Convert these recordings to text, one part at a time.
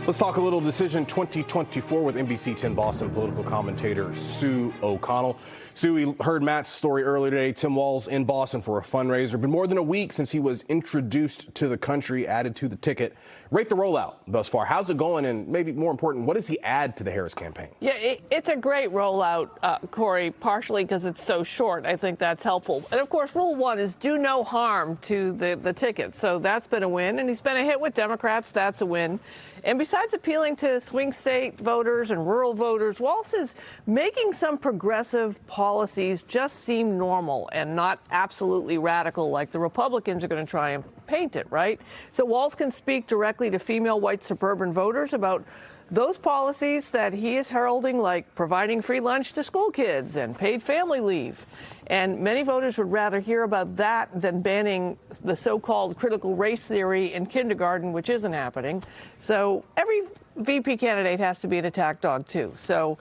Let's talk a little decision 2024 with NBC 10 Boston political commentator Sue O'Connell. Sue, we heard Matt's story earlier today. Tim Walz in Boston for a fundraiser. Been more than a week since he was introduced to the country, added to the ticket. Rate the rollout thus far. How's it going? And maybe more important, what does he add to the Harris campaign? Yeah, it's a great rollout, Corey, partially because it's so short. I think that's helpful. And of course, rule one is do no harm to the ticket. So that's been a win. And he's been a hit with Democrats. That's a win. And besides appealing to swing state voters and rural voters, Walz is making some progressive policies just seem normal and not absolutely radical like the Republicans are going to try and paint it, right? So Walz can speak directly to female white suburban voters about those policies that he is heralding, like providing free lunch to school kids and paid family leave. And many voters would rather hear about that than banning the so-called critical race theory in kindergarten, which isn't happening. So every VP candidate has to be an attack dog, too. So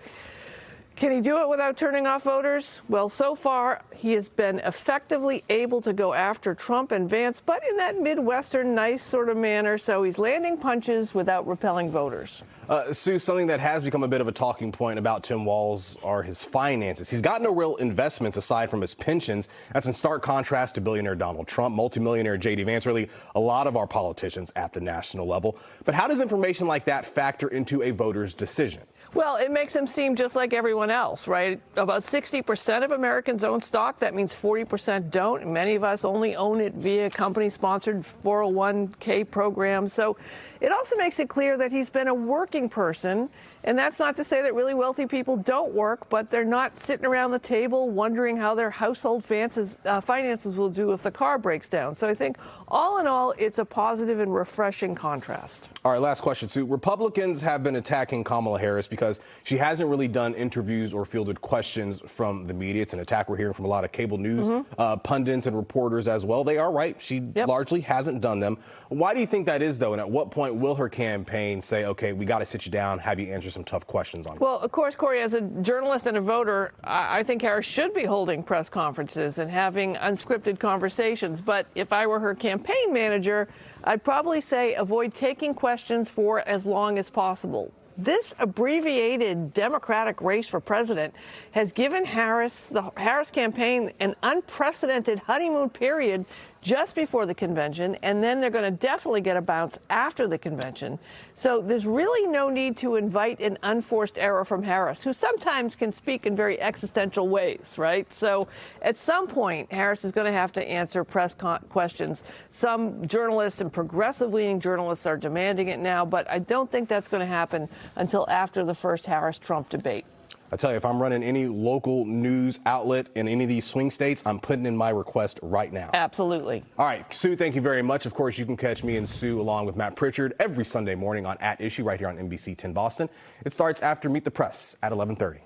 can he do it without turning off voters? Well, so far, he has been effectively able to go after Trump and Vance, but in that Midwestern nice sort of manner. So he's landing punches without repelling voters. Sue, something that has become a bit of a talking point about Tim Walz are his finances. He's got no real investments aside from his pensions. That's in stark contrast to billionaire Donald Trump, multimillionaire J.D. Vance, really a lot of our politicians at the national level. But how does information like that factor into a voter's decision? Well, it makes him seem just like everyone else, right? About 60% of Americans own stock. That means 40% don't. Many of us only own it via company-sponsored 401k programs. So it also makes it clear that he's been a working person. And that's not to say that really wealthy people don't work, but they're not sitting around the table wondering how their household finances will do if the car breaks down. So I think all in all, it's a positive and refreshing contrast. All right, last question, Sue. Republicans have been attacking Kamala Harris because she hasn't really done interviews or fielded questions from the media. It's an attack we're hearing from a lot of cable news pundits and reporters as well. They are right. She largely hasn't done them. Why do you think that is, though? And at what point will her campaign say, OK, we got to sit you down, have you answer some tough questions on it? Well, of course, Corey, as a journalist and a voter, I think Harris should be holding press conferences and having unscripted conversations. But if I were her campaign manager, I'd probably say avoid taking questions for as long as possible. This abbreviated Democratic race for president has given the Harris campaign an unprecedented honeymoon period just before the convention, and then they're going to definitely get a bounce after the convention. So there's really no need to invite an unforced error from Harris, who sometimes can speak in very existential ways, right? So at some point, Harris is going to have to answer press questions. Some journalists and progressive-leaning journalists are demanding it now, but I don't think that's going to happen until after the first Harris-Trump debate. I tell you, if I'm running any local news outlet in any of these swing states, I'm putting in my request right now. Absolutely. All right, Sue, thank you very much. Of course, you can catch me and Sue along with Matt Pritchard every Sunday morning on @Issue right here on NBC 10 Boston. It starts after Meet the Press at 11:30.